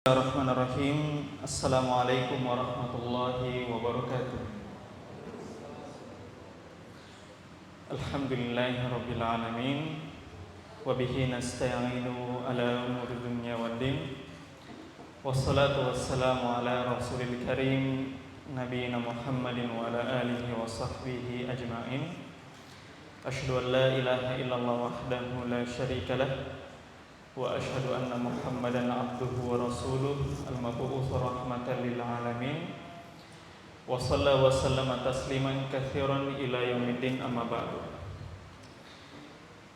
Bismillahirrahmanirrahim. Assalamualaikum warahmatullahi wabarakatuh. Alhamdulillahirabbil alamin. Wa bihi nasta'inu ala umuri dunya waddin. Wassalatu wassalamu ala rasulil karim nabiyina Muhammadin wa ala alihi wa sahbihi ajma'in. Asyhadu an la ilaha illallah wahdahu la syarika lah wa asyhadu anna Muhammadan abduhu wa rasuluh al-mab'uts rahmatan lil alamin wa sallallahu wa sallama tasliman katsiran ila yaumiddin amma ba'du.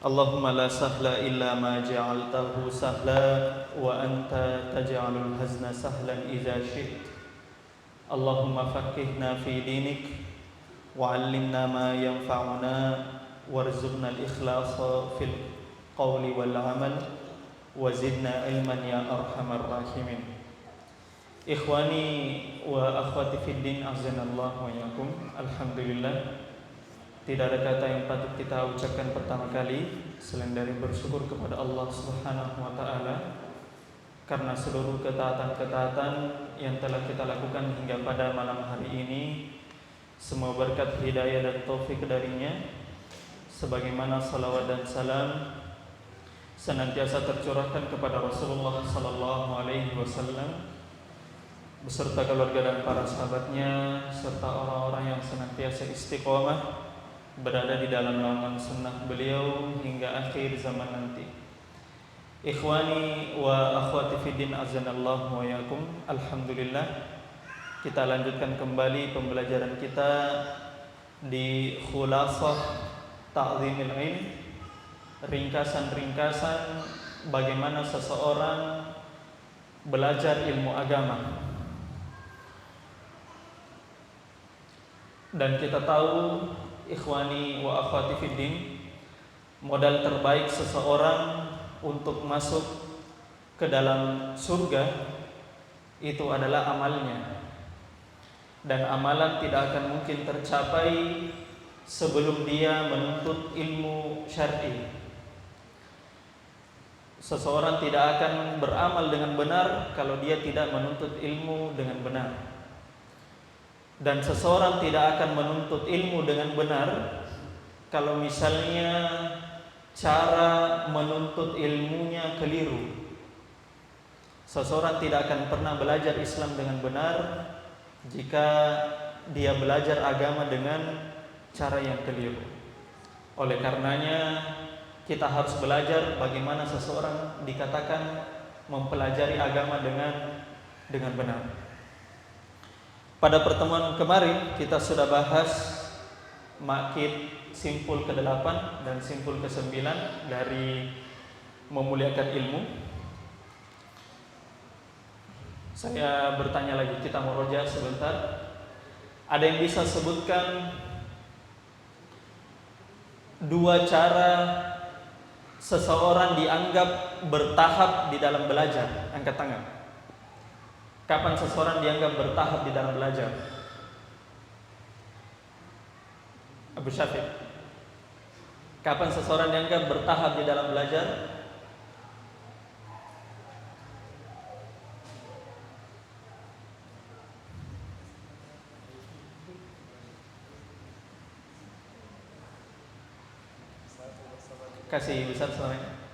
Allahumma la sahla illa ma ja'altahu sahla wa anta taj'alul hazna sahlan idza syi'ta. Allahumma faqqihna fi dinik wa 'allimna ma yanfa'una warzuqna al-ikhlasa fil qawli wal 'amal wazidna ilman ya arhamar rahimin. Ikhwani wa akhwati fid din, azanallahu wa iyyakum. Alhamdulillah, tidak ada kata yang patut kita ucapkan pertama kali selain dari bersyukur kepada Allah Subhanahu wa taala karena seluruh ketaatan-ketaatan yang telah kita lakukan hingga pada malam hari ini semua berkat hidayah dan taufik darinya, sebagaimana salawat dan salam senantiasa tercurahkan kepada Rasulullah sallallahu alaihi wasallam beserta keluarga dan para sahabatnya serta orang-orang yang senantiasa istiqomah berada di dalam naungan sunnah beliau hingga akhir zaman nanti. Ikhwani wa akhwati fiddin, azanallahu wa iyyakum. Alhamdulillah, kita lanjutkan kembali pembelajaran kita di Khulasah Ta'zimil Ilm, ringkasan-ringkasan bagaimana seseorang belajar ilmu agama. Dan kita tahu, ikhwani wa akhwati fiddin, modal terbaik seseorang untuk masuk ke dalam surga itu adalah amalnya. Dan amalan tidak akan mungkin tercapai sebelum dia menuntut ilmu syar'i. Seseorang tidak akan beramal dengan benar kalau dia tidak menuntut ilmu dengan benar. Dan seseorang tidak akan menuntut ilmu dengan benar kalau misalnya cara menuntut ilmunya keliru. Seseorang tidak akan pernah belajar Islam dengan benar jika dia belajar agama dengan cara yang keliru. Oleh karenanya kita harus belajar bagaimana seseorang dikatakan mempelajari agama dengan benar. Pada pertemuan kemarin kita sudah bahas makkid simpul ke-8 dan simpul ke-9 dari memuliakan ilmu. Saya bertanya lagi, kita murojaah sebentar. Ada yang bisa sebutkan dua cara seseorang dianggap bertahap di dalam belajar? Angkat tangan. Kapan seseorang dianggap bertahap di dalam belajar? Abu Syafiq. Kapan seseorang dianggap bertahap di dalam belajar? Kasih besar suaranya.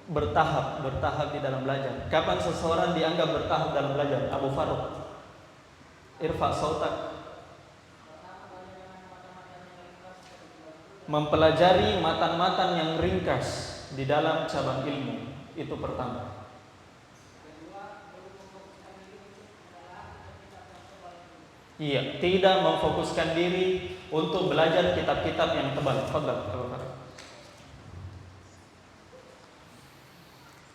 Bertahap di dalam belajar. Kapan seseorang dianggap bertahap dalam belajar? Abu Faruq, irfa sautak. Mempelajari matan-matan yang ringkas di dalam cabang ilmu, itu pertama. Iya, tidak memfokuskan diri untuk belajar kitab-kitab yang tebal. Fadhal, Abu Faruq.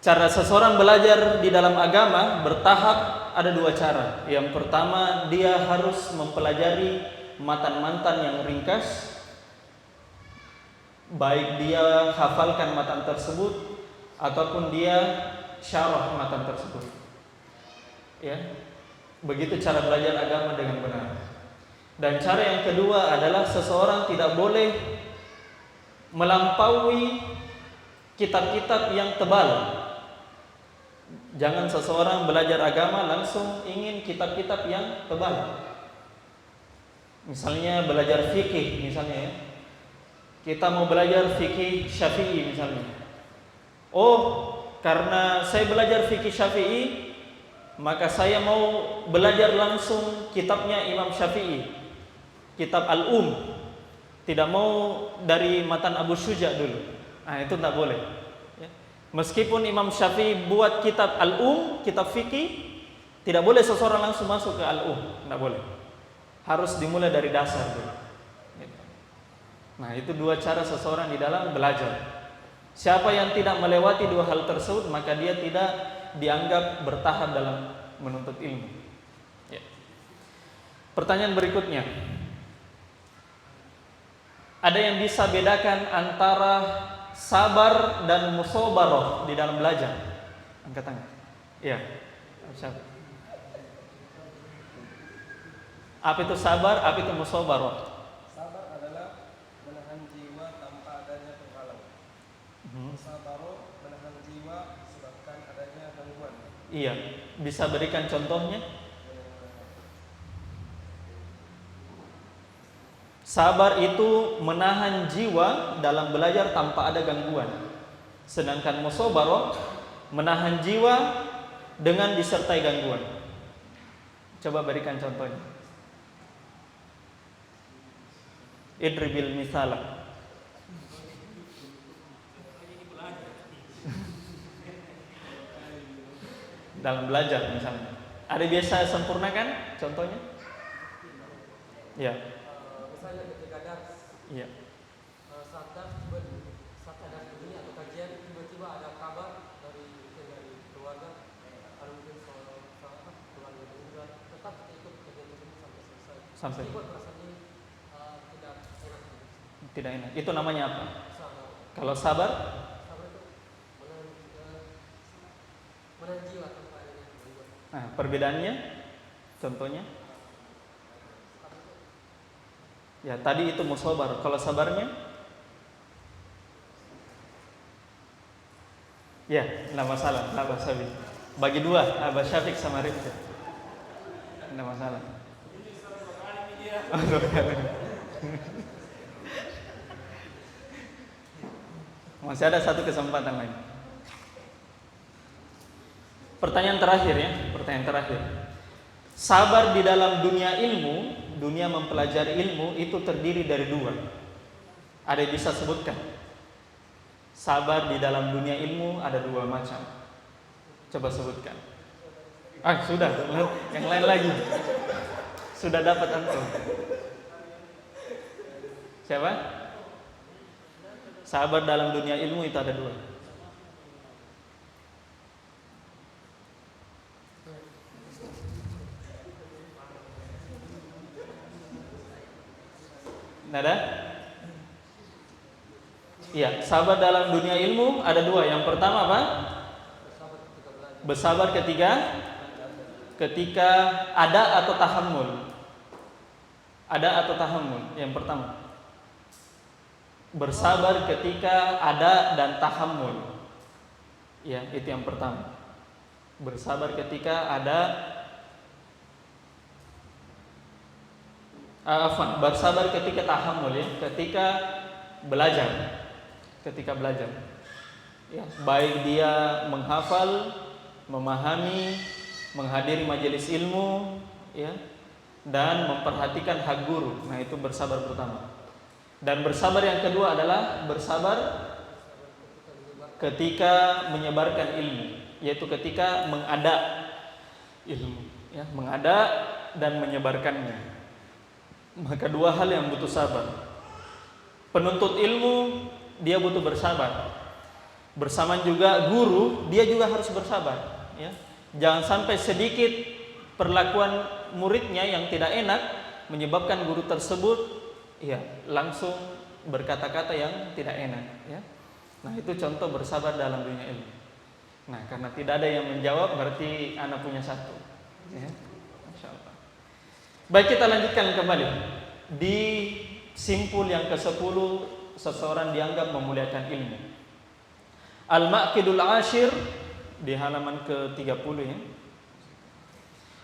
Cara seseorang belajar di dalam agama bertahap ada dua cara. Yang pertama, dia harus mempelajari matan-matan yang ringkas, baik dia hafalkan matan tersebut ataupun dia syarah matan tersebut. Ya, begitu cara belajar agama dengan benar. Dan cara yang kedua adalah seseorang tidak boleh melampaui kitab-kitab yang tebal. Jangan seseorang belajar agama langsung ingin kitab-kitab yang tebal. Misalnya belajar fikih misalnya ya. Kita mau belajar fikih Syafi'i misalnya. Oh, karena saya belajar fikih Syafi'i, maka saya mau belajar langsung kitabnya Imam Syafi'i, kitab Al-Um. Tidak mau dari matan Abu Syuja dulu. Nah, itu tidak boleh. Ya. Meskipun Imam Syafi'i buat kitab Al-Um, kitab fikih, tidak boleh seseorang langsung masuk ke Al-Um. Tidak boleh. Harus dimulai dari dasar dulu. Nah, itu dua cara seseorang di dalam belajar. Siapa yang tidak melewati dua hal tersebut, maka dia tidak dianggap bertahap dalam menuntut ilmu. Ya. Pertanyaan berikutnya, ada yang bisa bedakan antara sabar dan musabarah di dalam belajar? Angkat tangan. Iya. Apa itu sabar? Apa itu musabarah? Sabar adalah menahan jiwa tanpa adanya penghalang. Musabarah menahan jiwa disebabkan adanya gangguan. Iya. Bisa berikan contohnya? Sabar itu menahan jiwa dalam belajar tanpa ada gangguan. Sedangkan musabarah menahan jiwa dengan disertai gangguan. Coba berikan contohnya. Idribil misalah. Dalam belajar misalnya. Ada biasa sempurnakan contohnya? Ya. Misalnya ketika dars, Iya. saat ada bunyi atau kajian, tiba-tiba ada kabar dari keluarga, ada mungkin keluarga juga, tetap ikut kajian tersebut sampai selesai. Sampai. Meskipun rasanya tidak enak. Tidak enak. Itu namanya apa? Sabar. Kalau sabar? Sabar itu menahan jiwa tanpa adanya gangguan. Nah, perbedaannya contohnya? Ya, tadi itu musabar. Kalau sabarnya? Ya, enggak masalah, enggak masalah. Bagi dua, Abah Syafiq sama Rifki. Enggak masalah. Masih ada satu kesempatan lagi. Pertanyaan terakhir ya, pertanyaan terakhir. Sabar di dalam dunia ilmu, dunia mempelajari ilmu itu terdiri dari dua. Ada yang bisa sebutkan? Sabar di dalam dunia ilmu ada dua macam. Coba sebutkan. Sudah, yang lain lagi. Sudah dapat antum. Siapa? Sabar dalam dunia ilmu itu ada dua. Nada? Iya, sabar dalam dunia ilmu ada dua. Yang pertama apa? Bersabar ketika ada atau tahammul. Ada atau tahammul. Yang pertama. Bersabar ketika ada dan tahammul. Ya, itu yang pertama. Bersabar ketika ada bersabar ketika tahammul ya, ketika belajar. Ya, baik dia menghafal, memahami, menghadiri majelis ilmu, ya, dan memperhatikan hak guru. Nah, itu bersabar pertama. Dan bersabar yang kedua adalah bersabar ketika menyebarkan ilmu, yaitu ketika mengada ilmu, ya, mengada dan menyebarkannya. Maka dua hal yang butuh sabar. Penuntut ilmu dia butuh bersabar. Bersamaan juga guru dia juga harus bersabar. Ya. Jangan sampai sedikit perlakuan muridnya yang tidak enak menyebabkan guru tersebut langsung berkata-kata yang tidak enak, ya. Nah, itu contoh bersabar dalam dunia ilmu. Nah, karena tidak ada yang menjawab, berarti anak punya satu, ya. Masya Allah. Baik, kita lanjutkan kembali. Di simpul yang ke-10, seseorang dianggap memuliakan ilmu. Al-Maqidul Ashir di halaman ke-30, ya.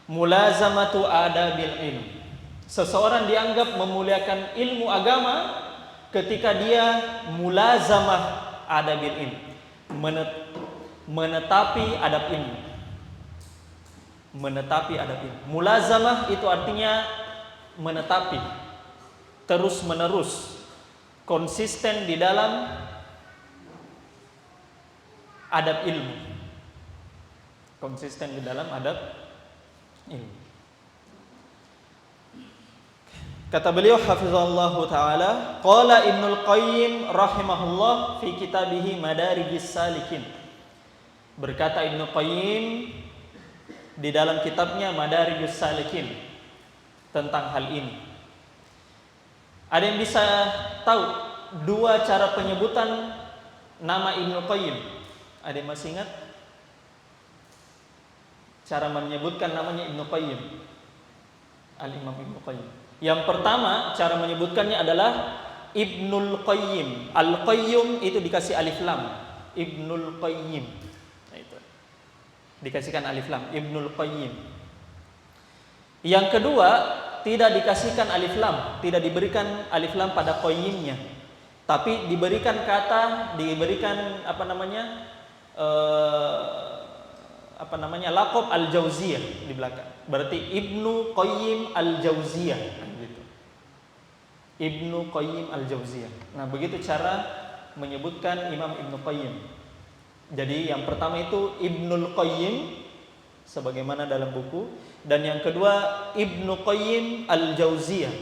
Mulazamatu adabil ilm. Seseorang dianggap memuliakan ilmu agama ketika dia mulazamah adabil ilm, menetapi adab ilmu. Menetapi adab ilmu. Mulazamah itu artinya menetapi, terus menerus, konsisten di dalam adab ilmu. Konsisten di dalam adab ilmu. Kata beliau hafizallahu taala, qala Ibnul Qayyim rahimahullah fi kitabih Madarijis Salikin. Berkata Ibnu Qayyim di dalam kitabnya Madarijus Salikin tentang hal ini. Ada yang bisa tahu dua cara penyebutan nama Ibnu Qayyim? Ada yang masih ingat cara menyebutkan namanya Ibnu Qayyim? Al-Imam Ibnu Qayyim. Yang pertama, cara menyebutkannya adalah Ibnul Qayyim. Al-Qayyum itu dikasih alif lam. Ibnul Qayyim. Nah, itu. Dikasihkan alif lam, Ibnul Qayyim. Yang kedua, tidak dikasihkan alif lam, tidak diberikan alif lam pada qayyimnya. Tapi diberikan laqab al-Jauziyah di belakang. Berarti Ibnu Qayyim al-Jauziyah, gitu. Ibnu Qayyim al-Jauziyah. Nah, begitu cara menyebutkan Imam Ibnu Qayyim. Jadi yang pertama itu Ibnul Qayyim sebagaimana dalam buku, dan yang kedua Ibnu Qayyim al-Jauziyah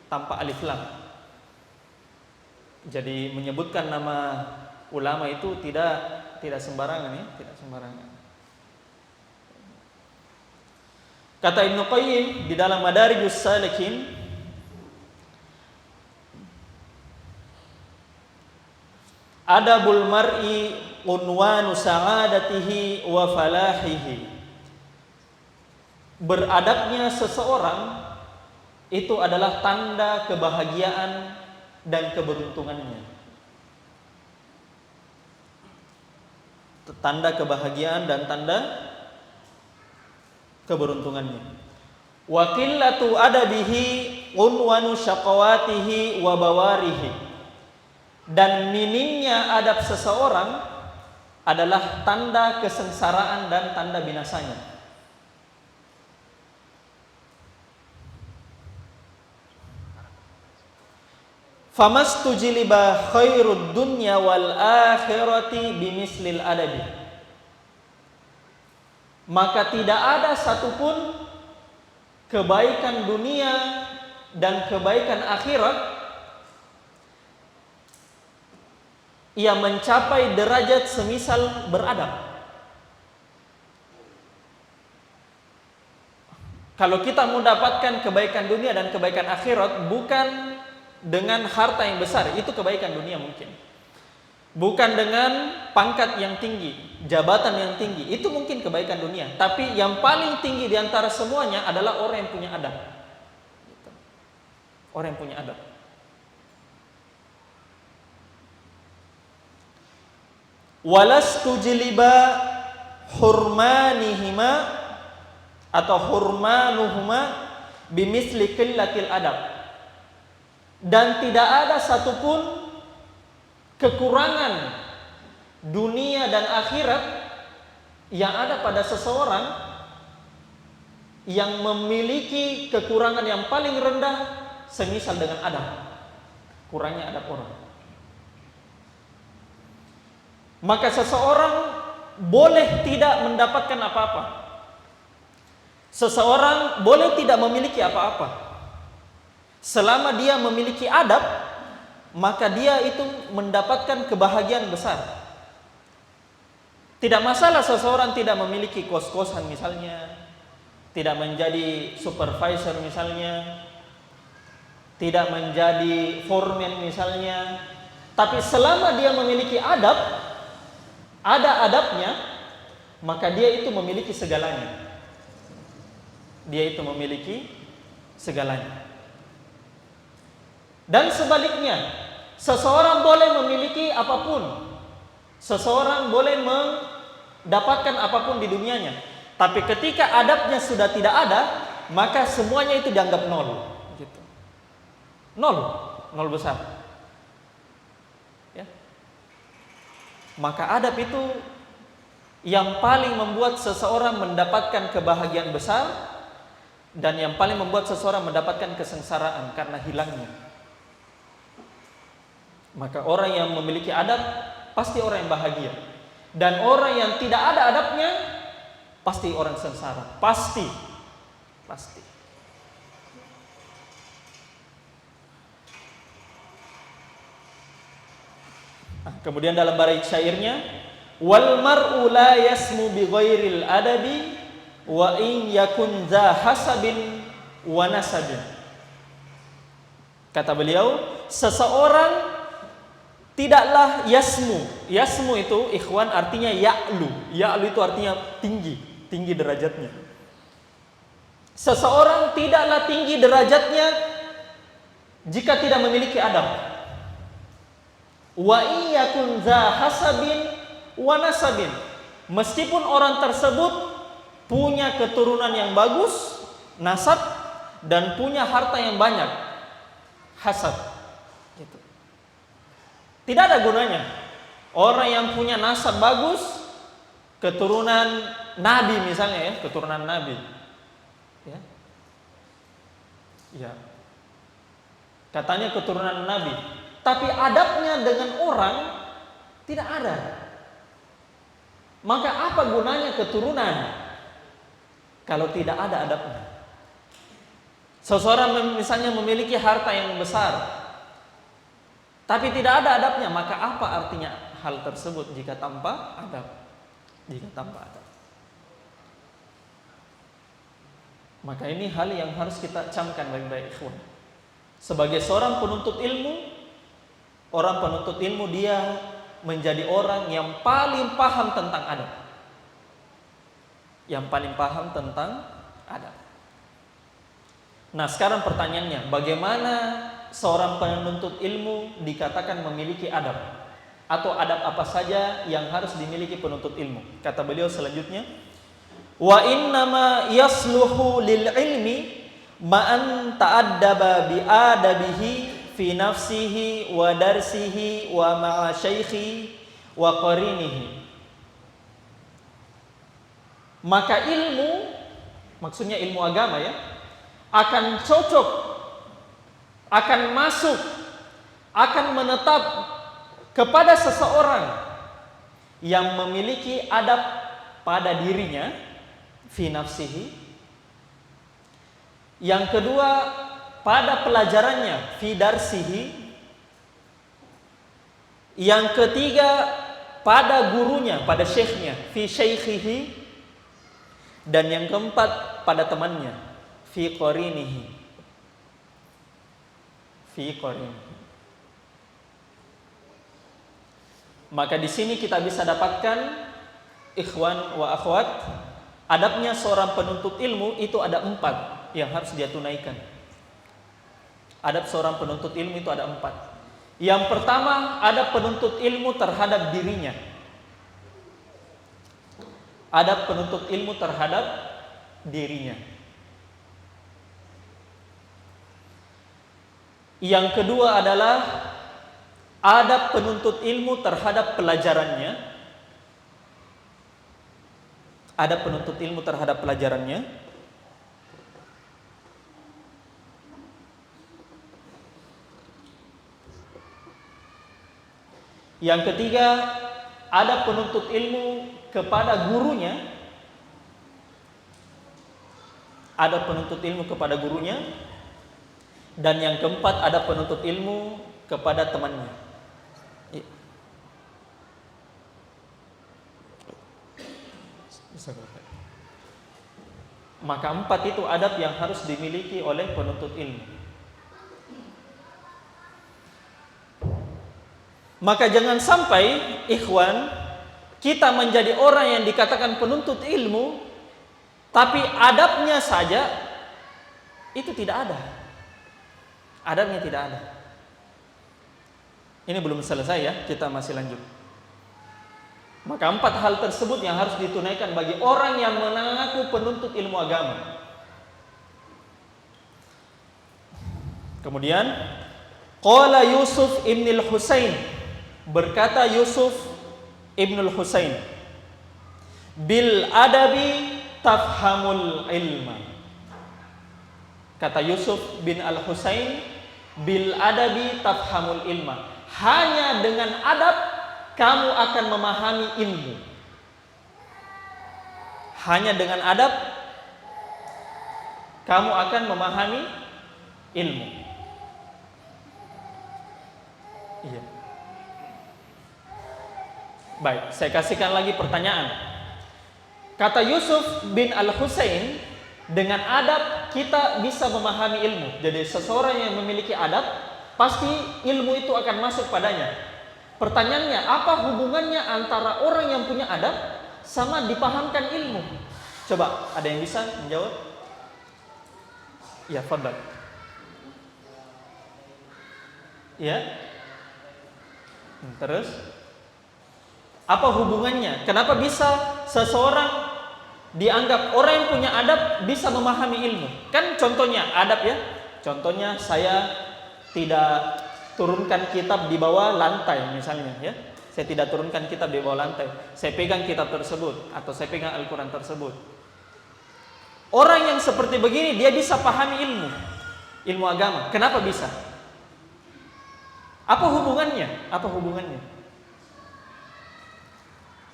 tanpa alif lam. Jadi menyebutkan nama ulama itu tidak sembarangan, ya, tidak sembarangan. Kata Ibnu Qayyim di dalam Madarijus Salikin, adabul mar'i unwanu sa'adatihi wa falahihi. Beradabnya seseorang itu adalah tanda kebahagiaan dan keberuntungannya. Tanda kebahagiaan dan tanda keberuntungannya. Wa qillatu adabihi unwanu syaqawatihi wa bawarihi. Dan minimnya adab seseorang adalah tanda kesengsaraan dan tanda binasanya. Famastujliba khairud dunya wal akhirati bimislil adabi. Maka tidak ada satupun kebaikan dunia dan kebaikan akhirat yang mencapai derajat semisal beradab. Kalau kita mendapatkan kebaikan dunia dan kebaikan akhirat bukan dengan harta yang besar, itu kebaikan dunia mungkin. Bukan dengan pangkat yang tinggi, jabatan yang tinggi, itu mungkin kebaikan dunia. Tapi yang paling tinggi di antara semuanya adalah orang yang punya adab. Orang yang punya adab. Walastujliba hurmanihima atau hurmanuhuma bimisli qillatil adab. Dan tidak ada satupun kekurangan dunia dan akhirat yang ada pada seseorang yang memiliki kekurangan yang paling rendah semisal dengan adab. Kurangnya adab orang. Maka seseorang boleh tidak mendapatkan apa-apa. Seseorang boleh tidak memiliki apa-apa. Selama dia memiliki adab, maka dia itu mendapatkan kebahagiaan besar. Tidak masalah seseorang tidak memiliki kos-kosan misalnya, tidak menjadi supervisor misalnya, tidak menjadi foreman misalnya, tapi selama dia memiliki adab, ada adabnya, maka dia itu memiliki segalanya. Dia itu memiliki segalanya. Dan sebaliknya, seseorang boleh memiliki apapun, seseorang boleh mendapatkan apapun di dunianya, tapi ketika adabnya sudah tidak ada, maka semuanya itu dianggap nol, gitu. Nol besar. Ya. Maka adab itu yang paling membuat seseorang mendapatkan kebahagiaan besar, dan yang paling membuat seseorang mendapatkan kesengsaraan karena hilangnya. Maka orang yang memiliki adab pasti orang yang bahagia, dan orang yang tidak ada adabnya pasti orang sengsara, pasti. Kemudian dalam bait syairnya, wal mar'u la yasmu bi ghairil adabi wa in yakun za hasabin wa nasabin. Kata beliau, seseorang tidaklah yasmu. Yasmu itu ikhwan artinya ya'lu. Ya'lu itu artinya tinggi derajatnya. Seseorang tidaklah tinggi derajatnya jika tidak memiliki adab. Wa iyakun za hasabin wa nasabin. Meskipun orang tersebut punya keturunan yang bagus, nasab, dan punya harta yang banyak, hasab. Gitu. Tidak ada gunanya orang yang punya nasab bagus, keturunan nabi misalnya ya, keturunan nabi. Ya. Katanya keturunan nabi, tapi adabnya dengan orang tidak ada. Maka apa gunanya keturunan kalau tidak ada adabnya? Seseorang misalnya memiliki harta yang besar, tapi tidak ada adabnya, maka apa artinya hal tersebut jika tanpa adab? Maka ini hal yang harus kita camkan baik-baik, ikhwan. Sebagai seorang penuntut ilmu, orang penuntut ilmu dia menjadi orang yang paling paham tentang adab. Yang paling paham tentang adab. Nah, sekarang pertanyaannya, bagaimana seorang penuntut ilmu dikatakan memiliki adab? Atau adab apa saja yang harus dimiliki penuntut ilmu? Kata beliau selanjutnya, wa innama yasluhu lil ilmi ma'an ta'addaba bi adabihi fi nafsihi wa darsihi wa ma'a syaikhi wa qarinihi. Maka ilmu, maksudnya ilmu agama ya, akan cocok, akan masuk, akan menetap kepada seseorang yang memiliki adab pada dirinya, fi nafsihi. Yang kedua, pada pelajarannya, fi darsihi. Yang ketiga, pada gurunya, pada syekhnya, fi syaikhihi. Dan yang keempat, pada temannya, fi qarinihi. Fi qarinihi. Maka di sini kita bisa dapatkan, ikhwan wa akhwat, adabnya seorang penuntut ilmu itu ada 4 yang harus dia tunaikan. Adab seorang penuntut ilmu itu ada 4. Yang pertama, adab penuntut ilmu terhadap dirinya. Adab penuntut ilmu terhadap dirinya. Yang kedua adalah adab penuntut ilmu terhadap pelajarannya. Adab penuntut ilmu terhadap pelajarannya. Yang ketiga, adab penuntut ilmu kepada gurunya. Adab penuntut ilmu kepada gurunya. Dan yang keempat, adab penuntut ilmu kepada temannya. Bisa Maka 4 itu adab yang harus dimiliki oleh penuntut ilmu. Maka jangan sampai ikhwan kita menjadi orang yang dikatakan penuntut ilmu tapi adabnya saja itu tidak ada. Adabnya tidak ada. Ini belum selesai ya, kita masih lanjut. Maka 4 hal tersebut yang harus ditunaikan bagi orang yang mengaku penuntut ilmu agama. Kemudian qala Yusuf ibn al-Husain, berkata Yusuf ibn al-Husain, bil adabi tafhamul ilma. Kata Yusuf bin al-Husain, bil adabi tafhamul ilma. Hanya dengan adab kamu akan memahami ilmu. Hanya dengan adab kamu akan memahami ilmu. Iya. Baik, saya kasihkan lagi pertanyaan. Kata Yusuf bin al-Husain, dengan adab kita bisa memahami ilmu. Jadi seseorang yang memiliki adab, pasti ilmu itu akan masuk padanya. Pertanyaannya, apa hubungannya antara orang yang punya adab sama dipahamkan ilmu? Coba, ada yang bisa menjawab? Ya, fadhal. Ya. Terus? Apa hubungannya? Kenapa bisa seseorang dianggap orang yang punya adab bisa memahami ilmu? Kan contohnya adab ya. Contohnya saya tidak turunkan kitab di bawah lantai misalnya ya. Saya tidak turunkan kitab di bawah lantai. Saya pegang kitab tersebut atau saya pegang Al-Qur'an tersebut. Orang yang seperti begini dia bisa pahami ilmu agama. Kenapa bisa? Apa hubungannya? Apa hubungannya?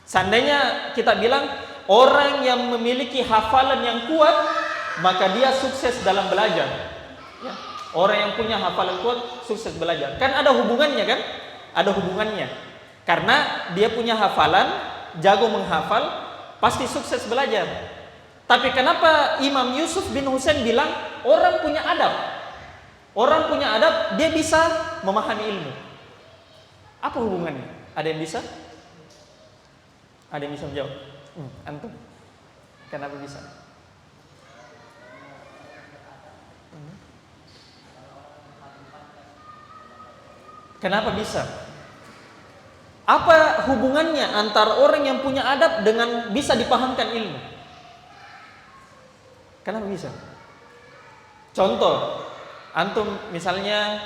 Seandainya kita bilang orang yang memiliki hafalan yang kuat, maka dia sukses dalam belajar. Ya. Orang yang punya hafalan kuat sukses belajar. Kan ada hubungannya kan? Ada hubungannya. Karena dia punya hafalan, jago menghafal, pasti sukses belajar. Tapi kenapa Imam Yusuf bin Husain bilang orang punya adab? Orang punya adab, dia bisa memahami ilmu. Apa hubungannya? Ada yang bisa? Ada yang bisa menjawab? Antum, kenapa bisa? Kenapa bisa? Apa hubungannya antara orang yang punya adab dengan bisa dipahamkan ilmu? Kenapa bisa? Contoh, antum misalnya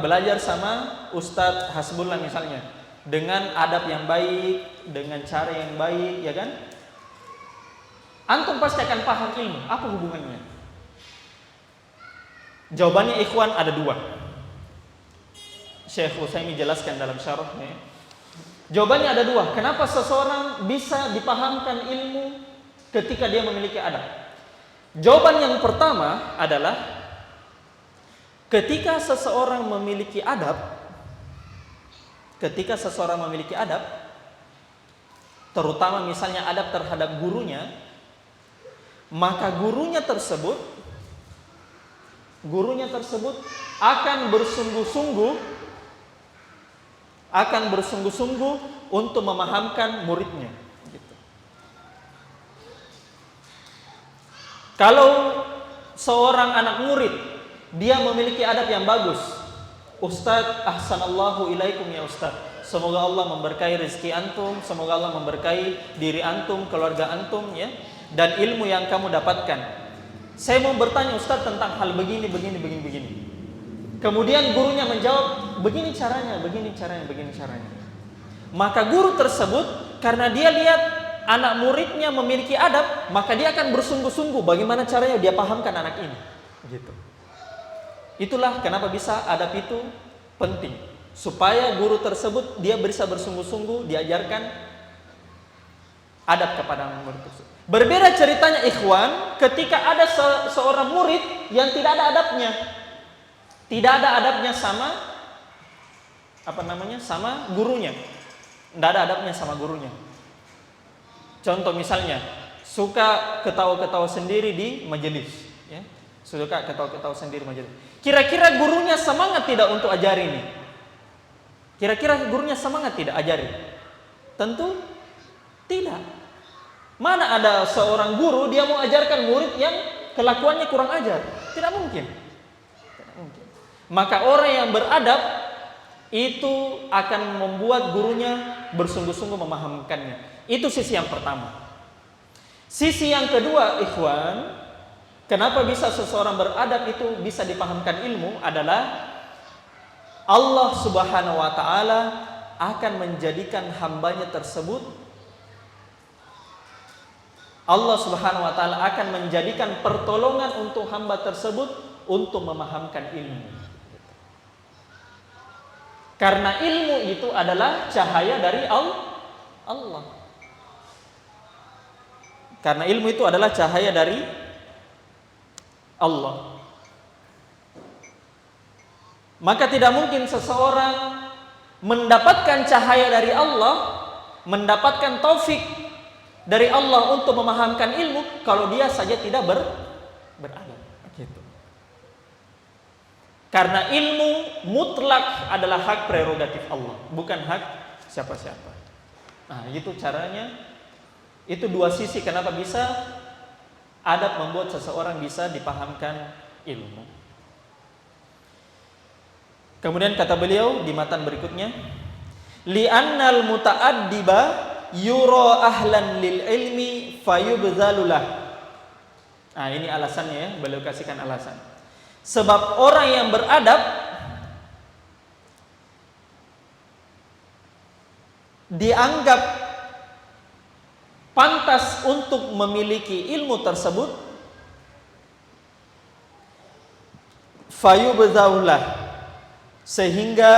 belajar sama Ustadz Hasbullah misalnya, dengan adab yang baik, dengan cara yang baik, ya kan? Antum pasti akan paham ilmu. Apa hubungannya? Jawabannya ikhwan ada 2. Syekh Utsaimin jelaskan dalam syarahnya. Jawabannya ada 2. Kenapa seseorang bisa dipahamkan ilmu ketika dia memiliki adab? Jawaban yang pertama adalah ketika seseorang memiliki adab, terutama misalnya adab terhadap gurunya, maka gurunya tersebut akan bersungguh-sungguh untuk memahamkan muridnya. Gitu. Kalau seorang anak murid dia memiliki adab yang bagus, Ustadz, ahsanallahu ilaikum ya Ustadz, semoga Allah memberkahi rezeki antum, semoga Allah memberkahi diri antum, keluarga antum ya, dan ilmu yang kamu dapatkan. Saya mau bertanya Ustadz tentang hal begini. Kemudian gurunya menjawab, begini caranya. Maka guru tersebut karena dia lihat anak muridnya memiliki adab, maka dia akan bersungguh-sungguh bagaimana caranya dia pahamkan anak ini. Gitu. Itulah kenapa bisa adab itu penting, supaya guru tersebut dia bisa bersungguh-sungguh diajarkan adab kepada anak murid tersebut. Berbeda ceritanya ikhwan ketika ada seorang murid yang tidak ada adabnya. Tidak ada adabnya sama sama gurunya. Tidak ada adabnya sama gurunya. Contoh misalnya, suka ketawa-ketawa sendiri di majelis, ya. Suka ketawa-ketawa sendiri majelis. Kira-kira gurunya semangat tidak untuk ajari ini? Kira-kira gurunya semangat tidak ajari? Tentu tidak. Mana ada seorang guru dia mau ajarkan murid yang kelakuannya kurang ajar? Tidak mungkin. Tidak mungkin. Maka orang yang beradab itu akan membuat gurunya bersungguh-sungguh memahamkannya. Itu sisi yang pertama. Sisi yang kedua, ikhwan, kenapa bisa seseorang beradab itu bisa dipahamkan ilmu adalah Allah Subhanahu wa taala akan menjadikan hambanya tersebut, Allah Subhanahu wa taala akan menjadikan pertolongan untuk hamba tersebut untuk memahamkan ilmu. Karena ilmu itu adalah cahaya dari Allah. Karena ilmu itu adalah cahaya dari Allah. Maka tidak mungkin seseorang mendapatkan cahaya dari Allah, mendapatkan taufik dari Allah untuk memahamkan ilmu kalau dia saja tidak beradab. Gitu. Karena ilmu mutlak adalah hak prerogatif Allah, bukan hak siapa-siapa. Nah, itu caranya. Itu dua sisi kenapa bisa adab membuat seseorang bisa dipahamkan ilmu. Kemudian kata beliau di matan berikutnya, li'annal muta'addiba yura ahlan lil ilmi fayubdhalulah. Nah, ini alasannya ya, beliau kasihkan alasan. Sebab orang yang beradab dianggap pantas untuk memiliki ilmu tersebut, fayubdhalulah, sehingga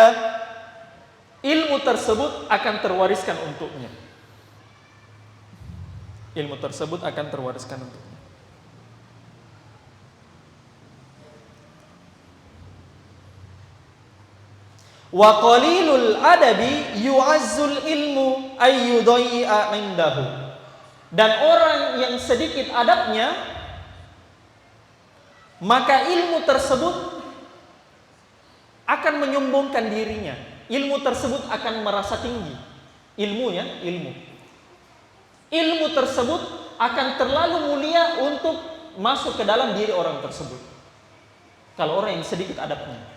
ilmu tersebut akan terwariskan untuknya. Ilmu tersebut akan terwariskan untuknya. Wa qalilul adabi yu'azzul ilmu ay yudayya indahu. Dan orang yang sedikit adabnya, maka ilmu tersebut akan menyombongkan dirinya. Ilmu tersebut akan merasa tinggi. Ilmu tersebut akan terlalu mulia untuk masuk ke dalam diri orang tersebut. Kalau orang yang sedikit adabnya,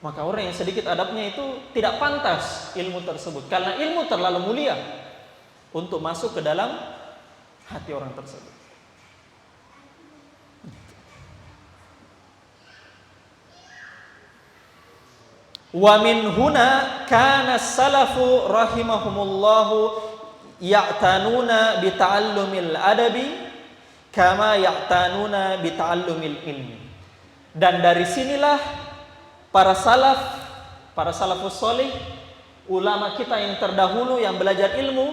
maka orang yang sedikit adabnya itu tidak pantas ilmu tersebut, karena ilmu terlalu mulia untuk masuk ke dalam hati orang tersebut. Wa min huna kana salafu rahimahumullahu ya'tanuna bi ta'allumil adabi kama ya'tanuna bi ta'allumil ilmi. Dan dari sinilah para salafus salih, ulama kita yang terdahulu yang belajar ilmu,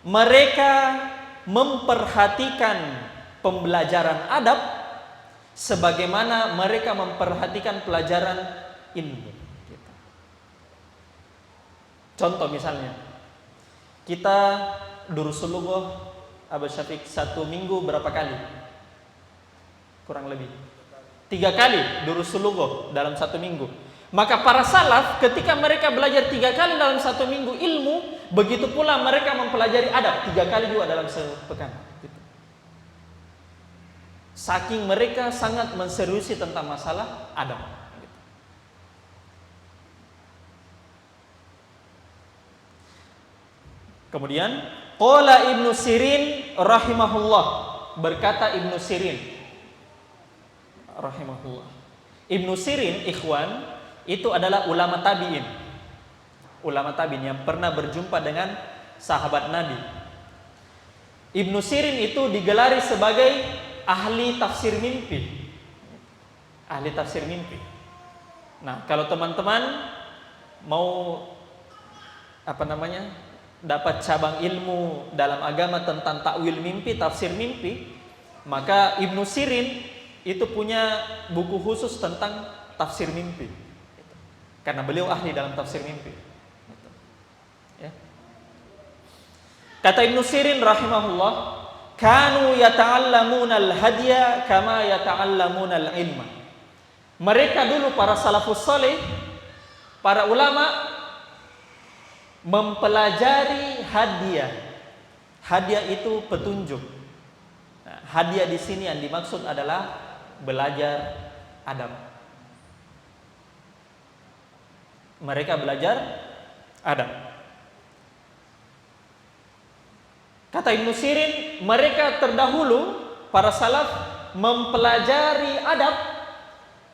mereka memperhatikan pembelajaran adab sebagaimana mereka memperhatikan pelajaran ilmu. Contoh misalnya, kita durusul lughah Abah Syafiq 1 minggu berapa kali? Kurang lebih 3 kali durusul lughah dalam 1 minggu. Maka para salaf ketika mereka belajar 3 kali dalam 1 minggu ilmu, begitu pula mereka mempelajari adab 3 kali juga dalam sepekan. Saking mereka sangat menseriusi tentang masalah adab. Kemudian qala Ibnu Sirin rahimahullah, berkata Ibnu Sirin rahimahullah. Ibnu Sirin, ikhwan, itu adalah ulama tabi'in. Ulama tabi'in yang pernah berjumpa dengan sahabat Nabi. Ibnu Sirin itu digelari sebagai ahli tafsir mimpi. Ahli tafsir mimpi. Nah, kalau teman-teman mau dapat cabang ilmu dalam agama tentang takwil mimpi, tafsir mimpi, maka Ibnu Sirin itu punya buku khusus tentang tafsir mimpi. Karena beliau ahli dalam tafsir mimpi. Ya. Kata Ibnu Sirin rahimahullah, kanu yata'allamuna al-hadya kama yata'allamuna al-ilma. Mereka dulu para salafus saleh, para ulama mempelajari hadiah. Hadiah itu petunjuk. Nah, hadiah di sini yang dimaksud adalah belajar adab. Mereka belajar adab. Kata Ibnu Sirin, mereka terdahulu para salaf mempelajari adab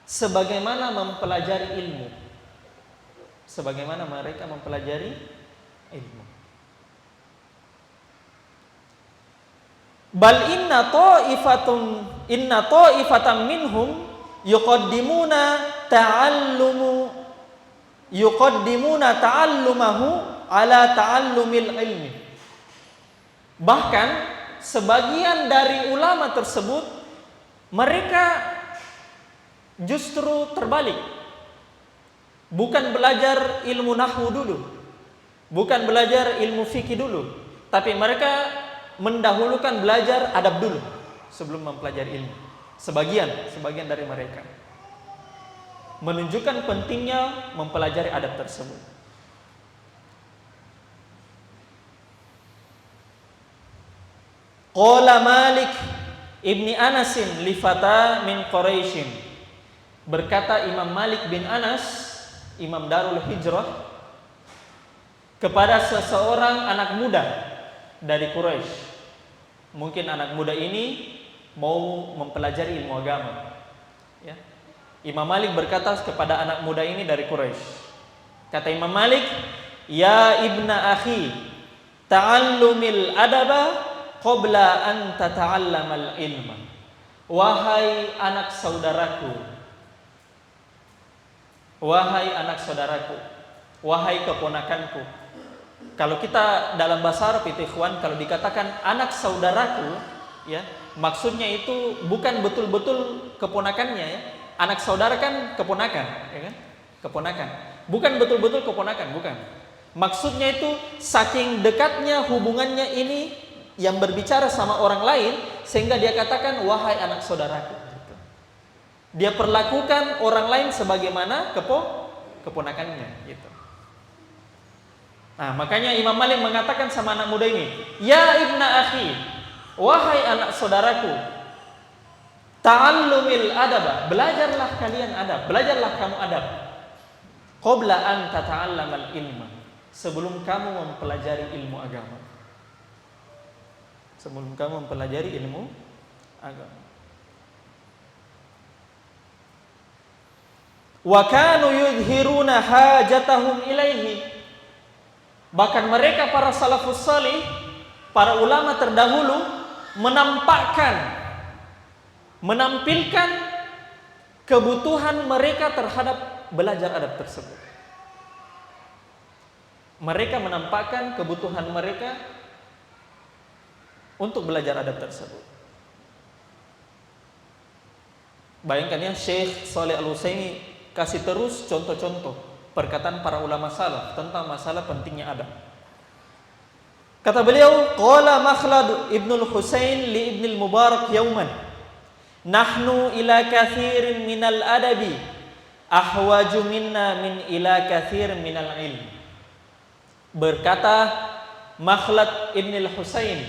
sebagaimana mempelajari ilmu. Sebagaimana mereka mempelajari ilmu. Bal inna ta'ifatan minhum yuqaddimuna ta'allumahu ala ta'allumil ilmi. Bahkan sebagian dari ulama tersebut mereka justru terbalik. Bukan belajar ilmu nahwu dulu, bukan belajar ilmu fikih dulu, tapi mereka mendahulukan belajar adab dulu sebelum mempelajari ilmu. Sebagian dari mereka menunjukkan pentingnya mempelajari adab tersebut. Qala Malik ibni Anasin li fata min Quraisyin. Berkata Imam Malik bin Anas, Imam Darul Hijrah, kepada seseorang anak muda dari Quraisy. Mungkin anak muda ini mau mempelajari ilmu agama, ya. Imam Malik berkata kepada anak muda ini dari Quraisy. Kata Imam Malik, "Ya ibna akhi, ta'allumil adaba qabla an tata'allamal ilma." Wahai anak saudaraku, wahai anak saudaraku, wahai keponakanku. Kalau kita dalam bahasa Arab itu ikhwan, kalau dikatakan anak saudaraku, ya, maksudnya itu bukan betul-betul keponakannya, ya. Anak saudara kan keponakan, ya kan? Keponakan. Bukan betul-betul keponakan, bukan. Maksudnya itu saking dekatnya hubungannya ini yang berbicara sama orang lain sehingga dia katakan wahai anak saudaraku. Dia perlakukan orang lain sebagaimana keponakannya, gitu. Nah, makanya Imam Malik mengatakan sama anak muda ini, "Ya ibna akhi, wahai anak saudaraku, ta'allumil adaba, belajarlah kalian adab, belajarlah kamu adab. Qabla an tata'allamal ilma, sebelum kamu mempelajari ilmu agama." Sebelum kamu mempelajari ilmu agama. Wa kanu yudhiruna hajatahum ilaihi. Bahkan mereka para salafus salih, para ulama terdahulu menampilkan kebutuhan mereka terhadap belajar adab tersebut. Mereka menampakkan kebutuhan mereka untuk belajar adab tersebut. Bayangkan ya, Syekh Shalih Al-Utsaimin kasih terus contoh-contoh perkataan para ulama salaf tentang masalah pentingnya adab. Kata beliau, qala Makhlad ibnul Husain li ibnil Mubarak yauman, nahnu ila kathirin minal adabi ahwaju minna min ila kathir minal ilm. Berkata Makhlad ibnul Husain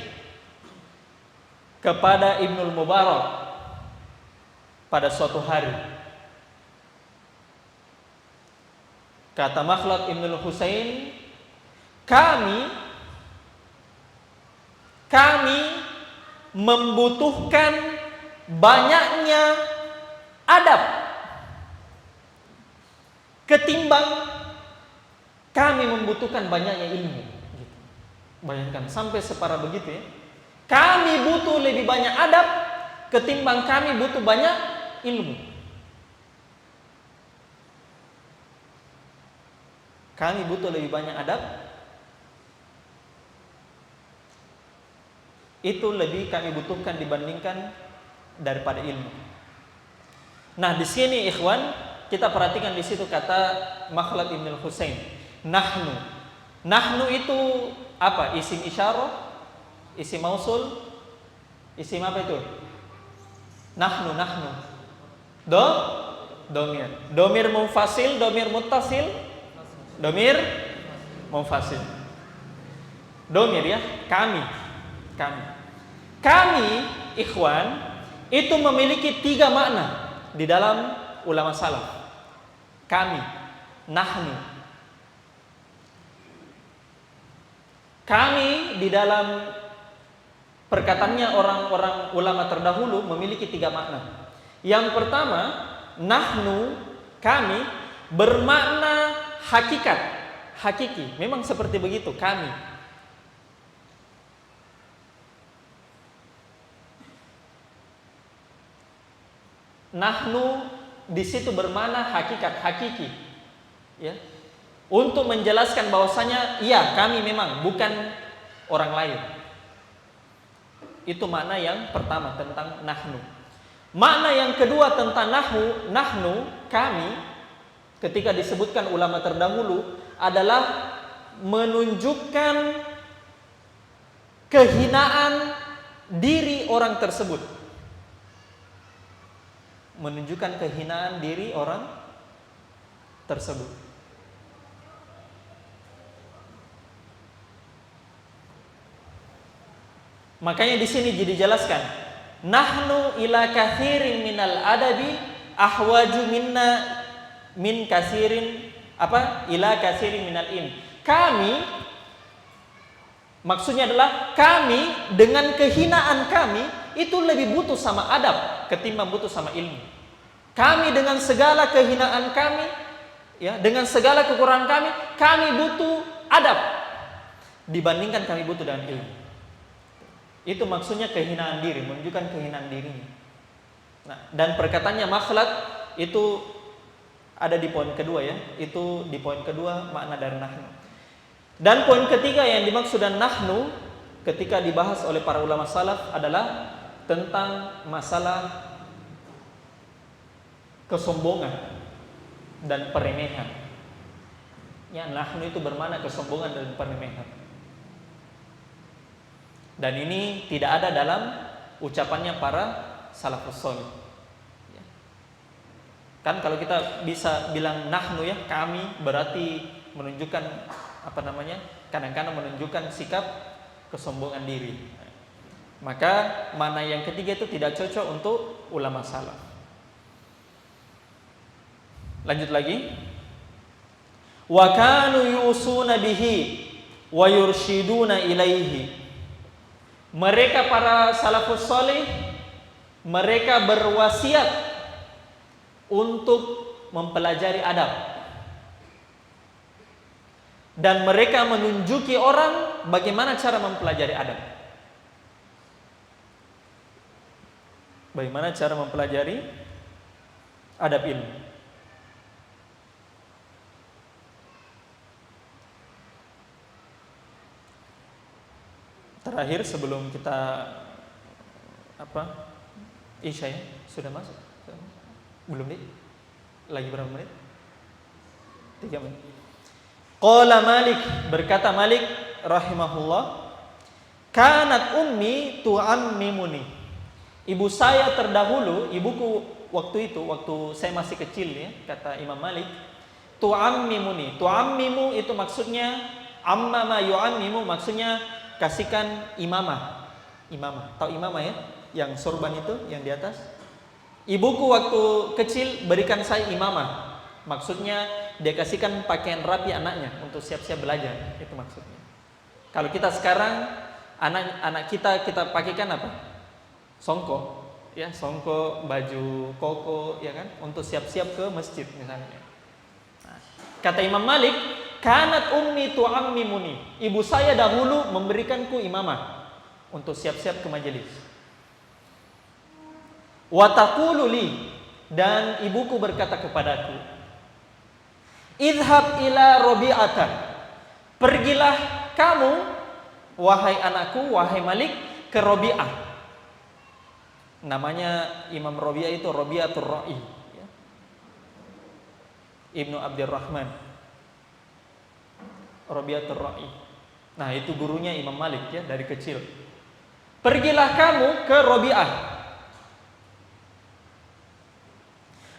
kepada Ibnul Mubarak pada suatu hari. Kata Makhlad Ibnul Husain, kami membutuhkan banyaknya adab ketimbang kami membutuhkan banyaknya ilmu. Bayangkan sampai separah begitu, ya. Kami butuh lebih banyak adab ketimbang kami butuh banyak ilmu. Kami butuh lebih banyak adab, itu lebih kami butuhkan dibandingkan daripada ilmu. Nah, di sini ikhwan, kita perhatikan di situ kata Makhlad Ibnul Husain, nahnu. Nahnu itu apa? Isim isyarah Isim mausul, isim apa itu? Nahnu. Domir. Domir munfasil, domir muttasil, domir munfasil. Domir ya, kami. Kami, ikhwan, itu memiliki 3 makna di dalam ulama salaf. Kami, nahnu. Kami di dalam perkataannya orang-orang ulama terdahulu memiliki 3 makna. Yang pertama, nahnu, kami, bermakna hakikat, hakiki. Memang seperti begitu, kami. Nahnu di situ bermakna hakikat, hakiki. Ya. Untuk menjelaskan bahwasanya iya, kami memang bukan orang lain. Itu makna yang pertama tentang nahnu. Makna yang kedua tentang nahnu, kami, ketika disebutkan ulama terdahulu adalah menunjukkan kehinaan diri orang tersebut. Menunjukkan kehinaan diri orang tersebut. Makanya di sini dijelaskan, nahnu ila kathirin minal adabi ahwaju minna min kasirin ila kasirin minal ilm. Kami, maksudnya adalah kami dengan kehinaan kami itu lebih butuh sama adab ketimbang butuh sama ilmu. Kami dengan segala kehinaan kami, ya, dengan segala kekurangan kami butuh adab dibandingkan kami butuh dengan ilmu. Itu maksudnya kehinaan diri, menunjukkan kehinaan dirinya. Nah, dan perkataannya makhlad itu ada di poin kedua ya. Itu di poin kedua makna dari nahnu. Dan poin ketiga yang dimaksud dan nahnu ketika dibahas oleh para ulama salaf adalah tentang masalah kesombongan dan peremehan. Ya, nahnu itu bermakna kesombongan dan peremehan. Dan ini tidak ada dalam ucapannya para salafus shalih. Ya. Kan kalau kita bisa bilang nahnu ya, kami, berarti menunjukkan kadang-kadang menunjukkan sikap kesombongan diri. Maka mana yang ketiga itu tidak cocok untuk ulama salaf. Lanjut lagi. Wa kanu yusuna bihi wa yurshiduna ilaihi. Mereka para salafus salih, mereka berwasiat untuk mempelajari adab. Dan mereka menunjuki orang bagaimana cara mempelajari adab. Bagaimana cara mempelajari adab ilmu. Terakhir sebelum kita Isya ya? Sudah masuk? Belum nih? Lagi berapa menit? 3 menit. Qala Malik, berkata Malik rahimahullah, kanat ummi tu'ammimuni. Ibu saya terdahulu, ibuku waktu saya masih kecil ya, kata Imam Malik, tu'ammimuni. Tu'ammimu itu maksudnya ammama yu'ammimu, maksudnya kasihkan imamah. Tahu imamah ya? Yang sorban itu yang di atas. Ibuku waktu kecil berikan saya imamah. Maksudnya dia kasihkan pakaian rapi anaknya untuk siap-siap belajar. Itu maksudnya. Kalau kita sekarang anak kita pakaikan apa? Songko, ya, songko, baju koko, ya kan? Untuk siap-siap ke masjid misalnya. Nah, kata Imam Malik, kanat ummi tu'ammimuni. Ibu saya dahulu memberikanku imamah untuk siap-siap ke majelis. Wa taqulu li, dan ibuku berkata kepadaku, idhab ila Rabi'atan. Pergilah kamu wahai anakku, wahai Malik, ke Rabi'ah. Namanya Imam Rabi'ah itu Rabi'atul Ra'i ya. Ibnu Abdurrahman Rabi'atul Ra'i. Nah, itu gurunya Imam Malik ya dari kecil. Pergilah kamu ke Rabi'ah.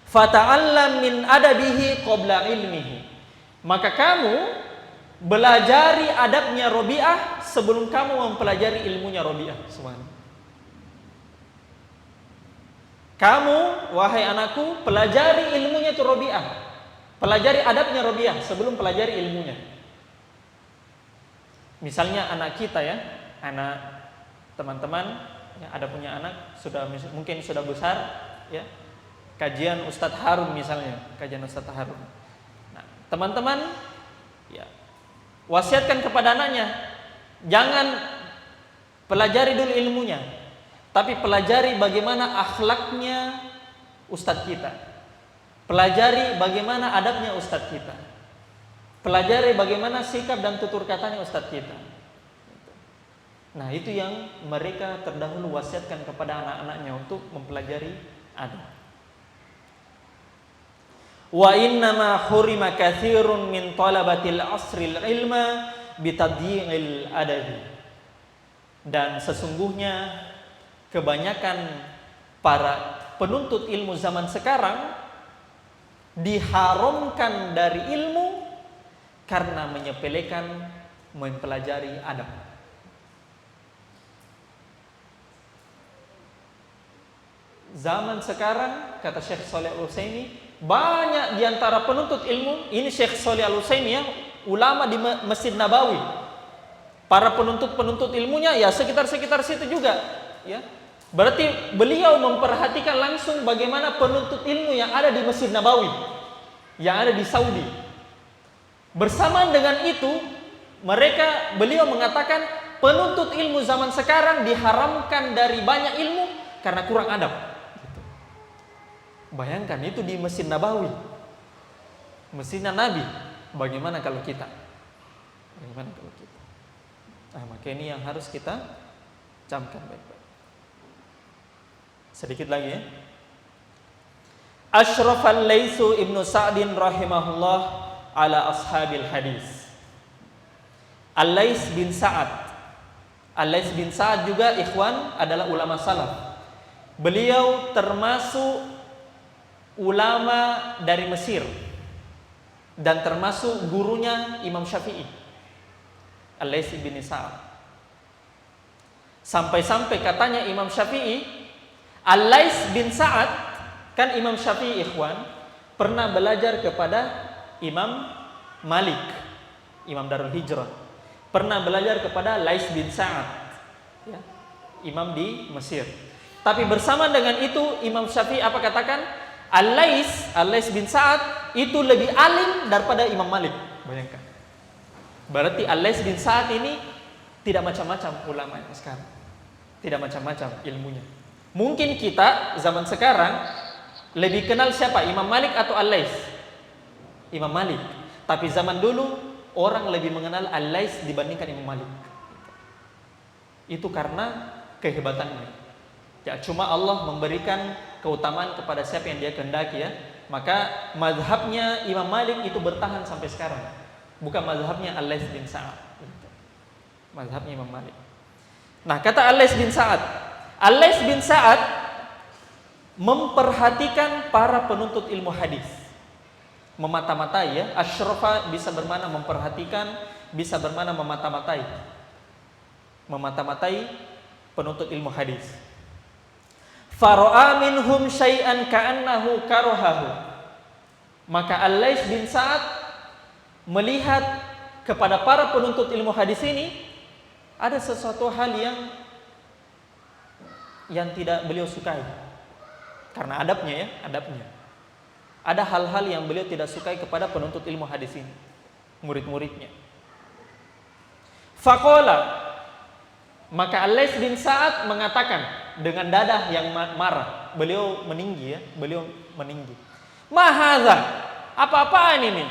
Fata'allam min adabihi qabla ilmihi. Maka kamu belajari adabnya Rabi'ah sebelum kamu mempelajari ilmunya Rabi'ah. Subhanallah. Kamu, wahai anakku, pelajari ilmunya itu Rabi'ah. Pelajari adabnya Rabi'ah sebelum pelajari ilmunya. Misalnya anak kita ya, anak teman-teman ya, ada punya anak mungkin sudah besar ya. Kajian Ustadz Harun misalnya, kajian Ustadz Harun. Nah, teman-teman ya, wasiatkan kepada anaknya, jangan pelajari dulu ilmunya, tapi pelajari bagaimana akhlaknya Ustadz kita. Pelajari bagaimana adabnya Ustadz kita. Pelajari bagaimana sikap dan tutur katanya Ustadz kita. Nah, itu yang mereka terdahulu wasiatkan kepada anak-anaknya untuk mempelajari adab. Wa innama hurima katsirun min talabatil asril ilma bitadyi'il adabi. Dan sesungguhnya kebanyakan para penuntut ilmu zaman sekarang diharamkan dari ilmu karena menyepelekan mempelajari adab. Zaman sekarang, kata Syekh Shalih Al-Utsaimin, banyak diantara penuntut ilmu, ini Syekh Shalih Al-Utsaimin ya, ulama di Masjid Nabawi. Para penuntut ilmunya ya sekitar situ juga, ya. Berarti beliau memperhatikan langsung bagaimana penuntut ilmu yang ada di Masjid Nabawi, yang ada di Saudi. Bersamaan dengan itu, beliau mengatakan penuntut ilmu zaman sekarang diharamkan dari banyak ilmu karena kurang adab. Bayangkan itu di Masjid Nabawi, Masjidnya Nabi. Bagaimana kalau kita? Nah, maka ini yang harus kita camkan baik-baik. Sedikit lagi ya. Ashraf al-Laysu ibnu Sa'din rahimahullah ala ashabil hadis. Al-Lays bin Sa'ad. Al-Lays bin Sa'ad juga ikhwan adalah ulama salaf. Beliau termasuk ulama dari Mesir dan termasuk gurunya Imam Syafi'i, Al-Lays bin Sa'ad. Sampai-sampai katanya Imam Syafi'i, Al-Lays bin Sa'ad, kan Imam Syafi'i ikhwan pernah belajar kepada Imam Malik, Imam Darul Hijrah. Pernah belajar kepada Lays bin Sa'ad, ya, imam di Mesir. Tapi bersama dengan itu Imam Syafi'i apa katakan? Al-Lays bin Sa'ad itu lebih alim daripada Imam Malik. Bayangkan. Berarti Al-Lays bin Sa'ad ini tidak macam-macam ulamanya sekarang. Tidak macam-macam ilmunya. Mungkin kita zaman sekarang lebih kenal siapa? Imam Malik atau Al-Lays? Imam Malik. Tapi zaman dulu orang lebih mengenal Al-Lays dibandingkan Imam Malik. Itu karena kehebatannya. Ya, cuma Allah memberikan keutamaan kepada siapa yang dia kehendaki ya. Maka mazhabnya Imam Malik itu bertahan sampai sekarang. Bukan mazhabnya Al-Lays bin Sa'ad. Mazhabnya Imam Malik. Nah, kata Al-Lays bin Sa'ad, Al-Lays bin Sa'ad memperhatikan para penuntut ilmu hadis. Memata-matai ya. Asyrafa bisa bermakna memperhatikan, bisa bermakna memata-matai. Memata-matai penuntut ilmu hadis. Fara'a minhum syai'an ka'annahu karahahu. Maka Al-Lays bin Sa'ad melihat kepada para penuntut ilmu hadis ini ada sesuatu hal yang tidak beliau sukai. Karena adabnya ya, adabnya. Ada hal-hal yang beliau tidak sukai kepada penuntut ilmu hadis ini, murid-muridnya. Faqala, maka Al-Lays bin Sa'ad mengatakan dengan dadah yang marah. Beliau meninggi ya, beliau meninggi. Mahadza, apa-apaan ini?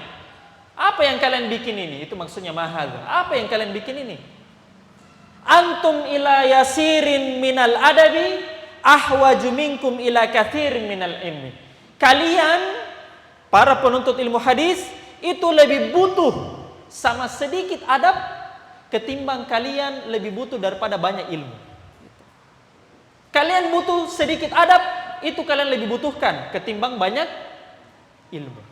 Apa yang kalian bikin ini? Itu maksudnya mahadza. Apa yang kalian bikin ini? Antum ila yasirin minal adabi ahwaju minkum ila katsirin minal ilmi. Kalian para penuntut ilmu hadis itu lebih butuh sama sedikit adab ketimbang kalian lebih butuh daripada banyak ilmu. kalian butuh sedikit adab, itu kalian lebih butuhkan ketimbang banyak ilmu.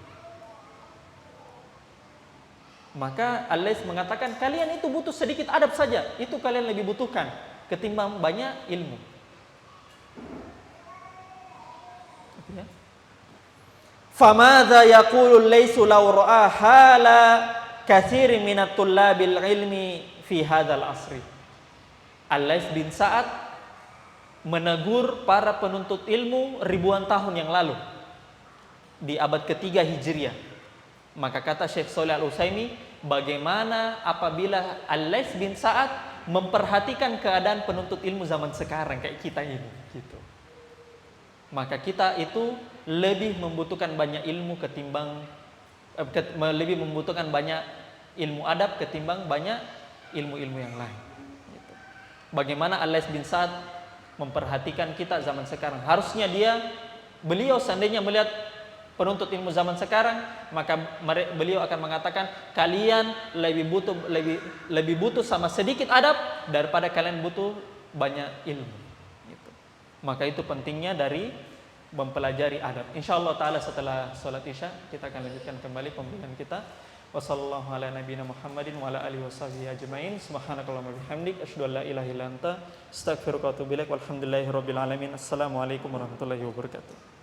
Maka Allah mengatakan kalian itu butuh sedikit adab saja, itu kalian lebih butuhkan ketimbang banyak ilmu. Famadza yaqulu laysu law ra'a hala katsirin minat tullabil ilmi fi hadzal asri. Al-Lais bin Sa'ad menegur para penuntut ilmu ribuan tahun yang lalu di abad ketiga Hijriah. Maka kata Syekh Shalih Al-Utsaimin, bagaimana apabila Al-Lais bin Sa'ad memperhatikan keadaan penuntut ilmu zaman sekarang kayak kita ini gitu. Maka kita itu lebih membutuhkan banyak ilmu ketimbang lebih membutuhkan banyak ilmu adab ketimbang banyak ilmu-ilmu yang lain gitu. Bagaimana Al-Lais bin Sa'ad memperhatikan kita zaman sekarang, harusnya beliau seandainya melihat penuntut ilmu zaman sekarang, maka beliau akan mengatakan kalian lebih butuh sama sedikit adab daripada kalian butuh banyak ilmu gitu. Maka itu pentingnya dari mempelajari adab. Insyaallah taala setelah salat Isya kita akan lanjutkan kembali pembelajaran kita. Wassallallahu ala nabiyina Muhammadin wa ala alihi washabihi ajmain. Subhanakallahumma bihamdik asyhadu an la ilaha illa anta astaghfiruka wa atubu ilaik. Walhamdulillahirabbil alamin. Assalamualaikum warahmatullahi wabarakatuh.